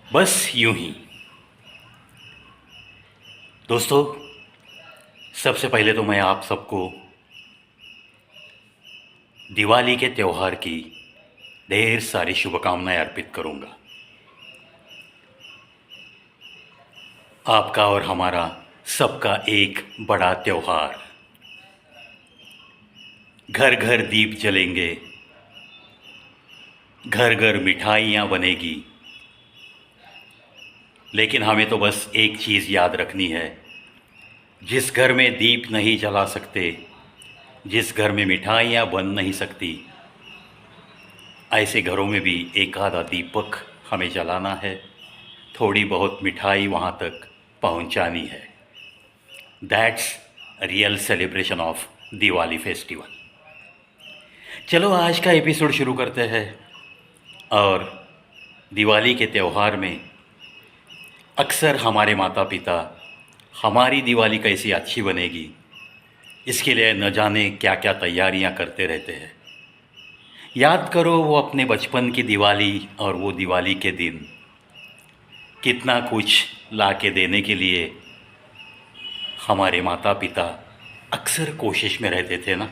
बस यूं ही। दोस्तों, सबसे पहले तो मैं आप सबको दिवाली के त्यौहार की ढेर सारी शुभकामनाएं अर्पित करूंगा। आपका और हमारा सबका एक बड़ा त्यौहार। घर घर दीप जलेंगे, घर घर मिठाइयाँ बनेगी। लेकिन हमें तो बस एक चीज़ याद रखनी है, जिस घर में दीप नहीं जला सकते, जिस घर में मिठाइयाँ बन नहीं सकती, ऐसे घरों में भी एक आधा दीपक हमें जलाना है, थोड़ी बहुत मिठाई वहाँ तक पहुँचानी है। That's real celebration of Diwali festival. चलो आज का एपिसोड शुरू करते हैं। और दिवाली के त्यौहार में अक्सर हमारे माता पिता हमारी दिवाली कैसी अच्छी बनेगी, इसके लिए न जाने क्या क्या तैयारियां करते रहते हैं। याद करो वो अपने बचपन की दिवाली और वो दिवाली के दिन कितना कुछ ला के देने के लिए हमारे माता पिता अक्सर कोशिश में रहते थे ना।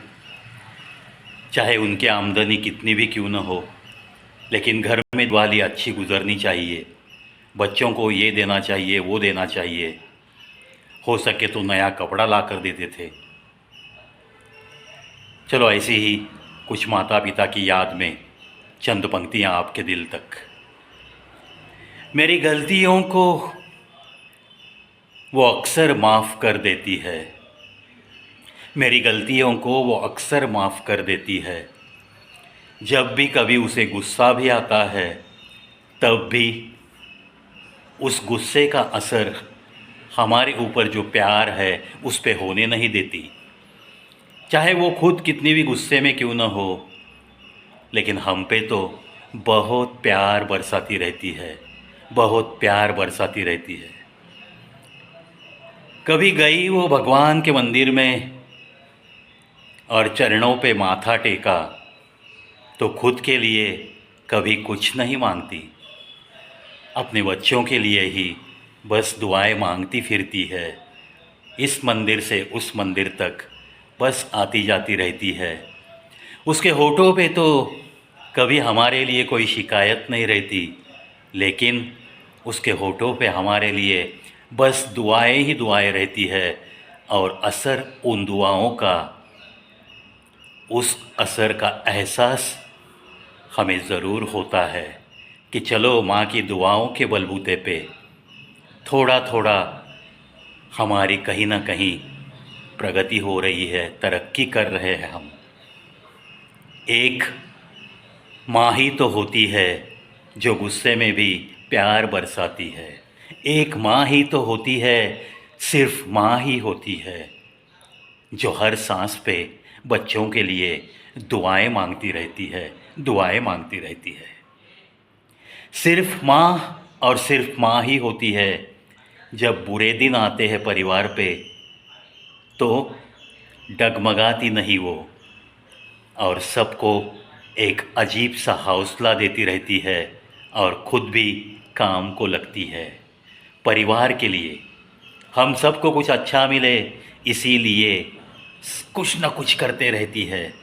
चाहे उनकी आमदनी कितनी भी क्यों न हो, लेकिन घर में दिवाली अच्छी गुजरनी चाहिए। बच्चों को ये देना चाहिए, वो देना चाहिए, हो सके तो नया कपड़ा ला कर देते थे। चलो ऐसे ही कुछ माता पिता की याद में चंद पंक्तियाँ आपके दिल तक। मेरी गलतियों को वो अक्सर माफ़ कर देती है, मेरी गलतियों को वो अक्सर माफ़ कर देती है। जब भी कभी उसे गुस्सा भी आता है, तब भी उस गुस्से का असर हमारे ऊपर जो प्यार है उस पे होने नहीं देती। चाहे वो खुद कितनी भी गुस्से में क्यों न हो, लेकिन हम पे तो बहुत प्यार बरसाती रहती है, बहुत प्यार बरसाती रहती है। कभी गई वो भगवान के मंदिर में और चरणों पे माथा टेका, तो खुद के लिए कभी कुछ नहीं मांगती, अपने बच्चों के लिए ही बस दुआएं मांगती फिरती है। इस मंदिर से उस मंदिर तक बस आती जाती रहती है। उसके होठों पे तो कभी हमारे लिए कोई शिकायत नहीं रहती, लेकिन उसके होठों पे हमारे लिए बस दुआएं ही दुआएं रहती है। और असर उन दुआओं का, उस असर का एहसास हमें ज़रूर होता है कि चलो माँ की दुआओं के बलबूते पे थोड़ा थोड़ा हमारी कहीं ना कहीं प्रगति हो रही है, तरक्की कर रहे हैं हम। एक माँ ही तो होती है जो गुस्से में भी प्यार बरसाती है। एक माँ ही तो होती है, सिर्फ माँ ही होती है, जो हर सांस पे बच्चों के लिए दुआएं मांगती रहती है, दुआएं मांगती रहती है। सिर्फ माँ और सिर्फ माँ ही होती है, जब बुरे दिन आते हैं परिवार पे तो डगमगाती नहीं वो, और सबको एक अजीब सा हौसला देती रहती है और खुद भी काम को लगती है। परिवार के लिए, हम सबको कुछ अच्छा मिले, इसीलिए कुछ ना कुछ करते रहती है।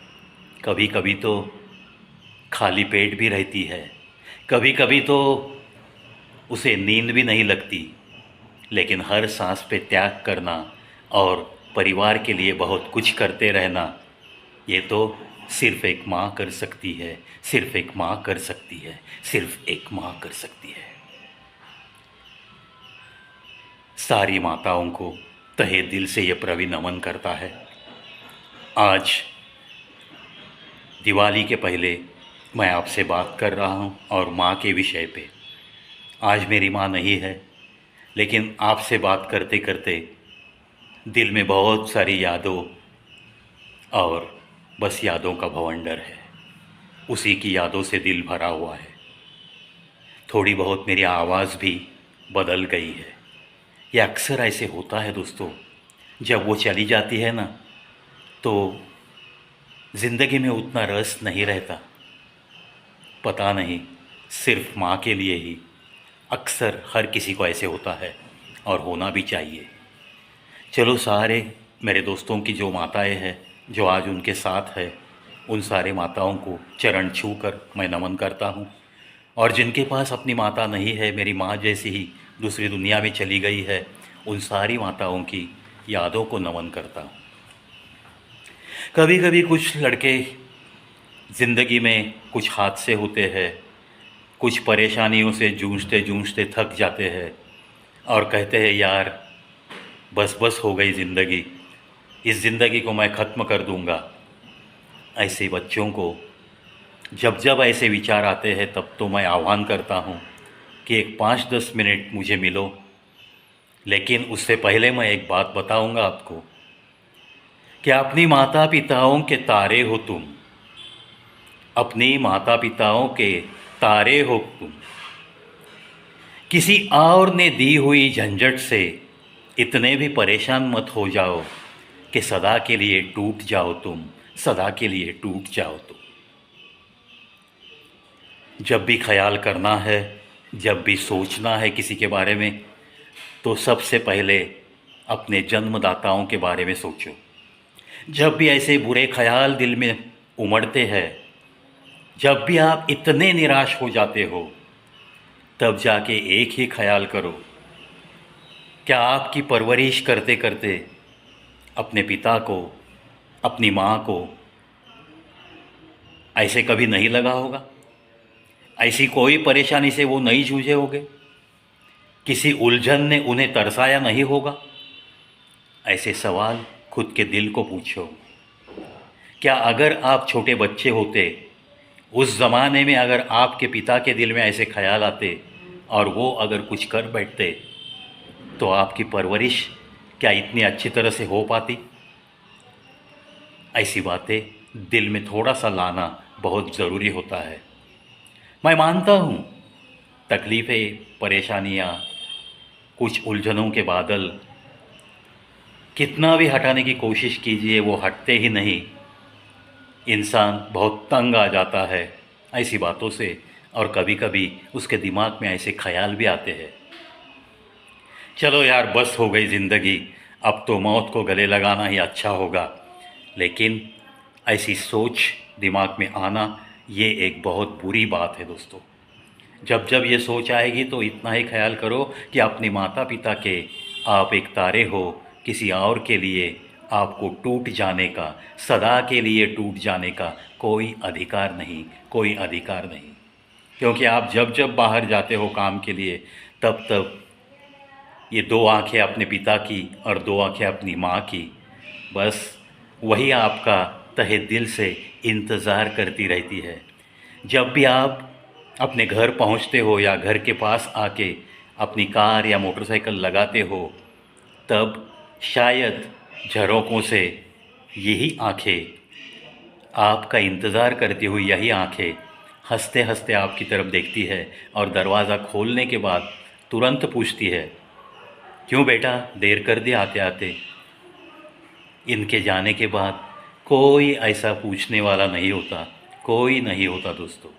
कभी कभी तो खाली पेट भी रहती है, कभी कभी तो उसे नींद भी नहीं लगती, लेकिन हर सांस पे त्याग करना और परिवार के लिए बहुत कुछ करते रहना, ये तो सिर्फ एक माँ कर सकती है, सिर्फ एक माँ कर सकती है, सिर्फ एक माँ कर सकती है। सारी माताओं को तहे दिल से ये प्रवि नमन करता है। आज दिवाली के पहले मैं आपसे बात कर रहा हूँ और माँ के विषय पे। आज मेरी माँ नहीं है, लेकिन आपसे बात करते करते दिल में बहुत सारी यादों और बस यादों का भवंडर है, उसी की यादों से दिल भरा हुआ है। थोड़ी बहुत मेरी आवाज़ भी बदल गई है। ये अक्सर ऐसे होता है दोस्तों, जब वो चली जाती है ना, तो ज़िंदगी में उतना रस नहीं रहता। पता नहीं, सिर्फ माँ के लिए ही अक्सर हर किसी को ऐसे होता है और होना भी चाहिए। चलो सारे मेरे दोस्तों की जो माताएं हैं जो आज उनके साथ है, उन सारे माताओं को चरण छू कर मैं नमन करता हूँ। और जिनके पास अपनी माता नहीं है, मेरी माँ जैसी ही दूसरी दुनिया में चली गई है, उन सारी माताओं की यादों को नमन करता हूँ। कभी कभी कुछ लड़के ज़िंदगी में कुछ हादसे होते हैं, कुछ परेशानियों से जूझते जूझते थक जाते हैं और कहते हैं यार बस बस हो गई ज़िंदगी, इस ज़िंदगी को मैं ख़त्म कर दूंगा। ऐसे बच्चों को जब जब ऐसे विचार आते हैं तब तो मैं आह्वान करता हूँ कि एक 5-10 मिनट मुझे मिलो। लेकिन उससे पहले मैं एक बात बताऊँगा आपको कि अपनी माता पिताओं के तारे हो तुम, अपनी माता पिताओं के तारे हो तुम। किसी और ने दी हुई झंझट से इतने भी परेशान मत हो जाओ कि सदा के लिए टूट जाओ तुम, सदा के लिए टूट जाओ तुम। जब भी ख्याल करना है, जब भी सोचना है किसी के बारे में, तो सबसे पहले अपने जन्मदाताओं के बारे में सोचो। जब भी ऐसे बुरे ख्याल दिल में उमड़ते हैं, जब भी आप इतने निराश हो जाते हो, तब जाके एक ही ख्याल करो, क्या आपकी परवरिश करते करते अपने पिता को, अपनी माँ को ऐसे कभी नहीं लगा होगा? ऐसी कोई परेशानी से वो नहीं जूझे होंगे? किसी उलझन ने उन्हें तरसाया नहीं होगा? ऐसे सवाल खुद के दिल को पूछो। क्या अगर आप छोटे बच्चे होते, उस ज़माने में अगर आपके पिता के दिल में ऐसे ख्याल आते और वो अगर कुछ कर बैठते, तो आपकी परवरिश क्या इतनी अच्छी तरह से हो पाती? ऐसी बातें दिल में थोड़ा सा लाना बहुत ज़रूरी होता है। मैं मानता हूँ तकलीफ़ें, परेशानियाँ, कुछ उलझनों के बादल कितना भी हटाने की कोशिश कीजिए वो हटते ही नहीं। इंसान बहुत तंग आ जाता है ऐसी बातों से, और कभी कभी उसके दिमाग में ऐसे ख्याल भी आते हैं, चलो यार बस हो गई ज़िंदगी, अब तो मौत को गले लगाना ही अच्छा होगा। लेकिन ऐसी सोच दिमाग में आना ये एक बहुत बुरी बात है दोस्तों। जब जब ये सोच आएगी तो इतना ही ख्याल करो कि अपने माता पिता के आप एक तारे हो, किसी और के लिए आपको टूट जाने का, सदा के लिए टूट जाने का कोई अधिकार नहीं, कोई अधिकार नहीं। क्योंकि आप जब जब बाहर जाते हो काम के लिए, तब तब ये 2 आँखें अपने पिता की और 2 आँखें अपनी माँ की, बस वही आपका तहे दिल से इंतज़ार करती रहती है। जब भी आप अपने घर पहुंचते हो या घर के पास आके अपनी कार या मोटरसाइकिल लगाते हो, तब शायद झरोकों से यही आंखें, आपका इंतज़ार करती हुई यही आंखें हंसते हंसते आपकी तरफ देखती है और दरवाज़ा खोलने के बाद तुरंत पूछती है, क्यों बेटा देर कर दिया आते आते? इनके जाने के बाद कोई ऐसा पूछने वाला नहीं होता, कोई नहीं होता दोस्तों।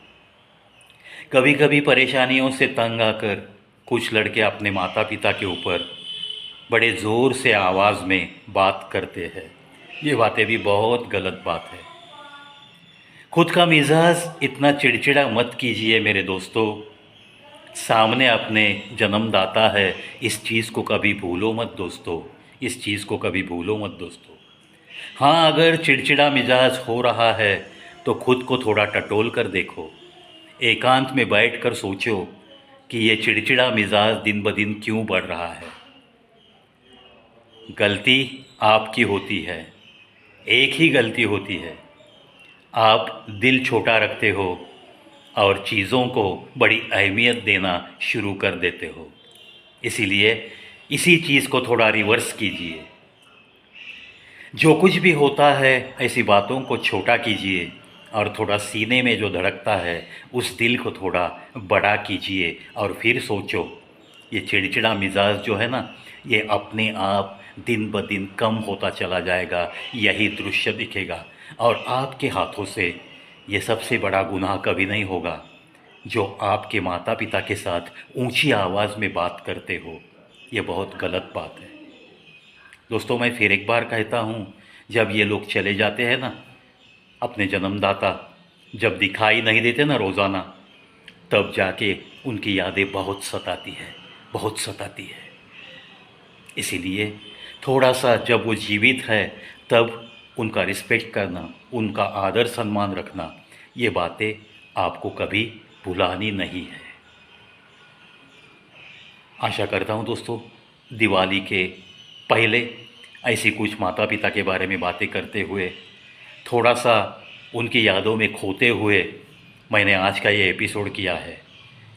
कभी कभी परेशानियों से तंग आकर कुछ लड़के अपने माता पिता के ऊपर बड़े ज़ोर से आवाज़ में बात करते हैं। ये बातें भी बहुत गलत बात है। खुद का मिजाज इतना चिड़चिड़ा मत कीजिए मेरे दोस्तों। सामने अपने जन्मदाता है, इस चीज़ को कभी भूलो मत दोस्तों, इस चीज़ को कभी भूलो मत दोस्तों। हाँ, अगर चिड़चिड़ा मिजाज हो रहा है तो खुद को थोड़ा टटोल कर देखो, एकांत में बैठकर सोचो कि ये चिड़चिड़ा मिजाज दिन ब दिन क्यों बढ़ रहा है। गलती आपकी होती है, एक ही गलती होती है, आप दिल छोटा रखते हो और चीज़ों को बड़ी अहमियत देना शुरू कर देते हो। इसीलिए इसी चीज़ को थोड़ा रिवर्स कीजिए। जो कुछ भी होता है ऐसी बातों को छोटा कीजिए और थोड़ा सीने में जो धड़कता है उस दिल को थोड़ा बड़ा कीजिए, और फिर सोचो ये चिड़चिड़ा मिजाज जो है ना, ये अपने आप दिन ब दिन कम होता चला जाएगा, यही दृश्य दिखेगा और आपके हाथों से ये सबसे बड़ा गुनाह कभी नहीं होगा। जो आपके माता पिता के साथ ऊंची आवाज़ में बात करते हो, ये बहुत गलत बात है। दोस्तों, मैं फिर एक बार कहता हूँ, जब ये लोग चले जाते हैं ना, अपने जन्मदाता जब दिखाई नहीं देते ना रोज़ाना, तब जाके उनकी यादें बहुत सताती है, बहुत सताती है। इसीलिए थोड़ा सा जब वो जीवित है तब उनका रिस्पेक्ट करना, उनका आदर सम्मान रखना, ये बातें आपको कभी भुलानी नहीं है। आशा करता हूँ दोस्तों, दिवाली के पहले ऐसी कुछ माता पिता के बारे में बातें करते हुए, थोड़ा सा उनकी यादों में खोते हुए मैंने आज का ये एपिसोड किया है।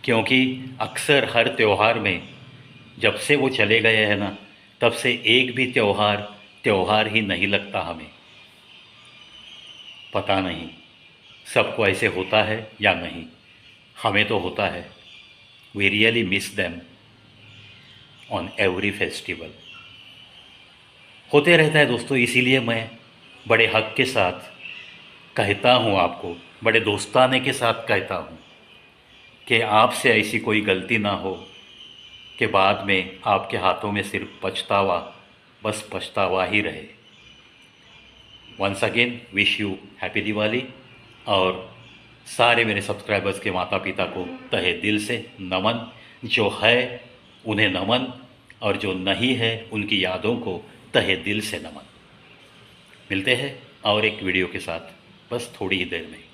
क्योंकि अक्सर हर त्यौहार में जब से वो चले गए हैं ना, तब से एक भी त्यौहार ही नहीं लगता हमें। पता नहीं सबको ऐसे होता है या नहीं, हमें तो होता है। We really miss them on every festival. होते रहता है दोस्तों, इसीलिए मैं बड़े हक के साथ कहता हूँ आपको, बड़े दोस्ताने के साथ कहता हूँ कि आपसे ऐसी कोई गलती ना हो कि बाद में आपके हाथों में सिर्फ पछतावा, बस पछतावा ही रहे। Once again wish you happy Diwali. और सारे मेरे सब्सक्राइबर्स के माता पिता को तहे दिल से नमन, जो है उन्हें नमन, और जो नहीं है उनकी यादों को तहे दिल से नमन। मिलते हैं और एक वीडियो के साथ बस थोड़ी ही देर में।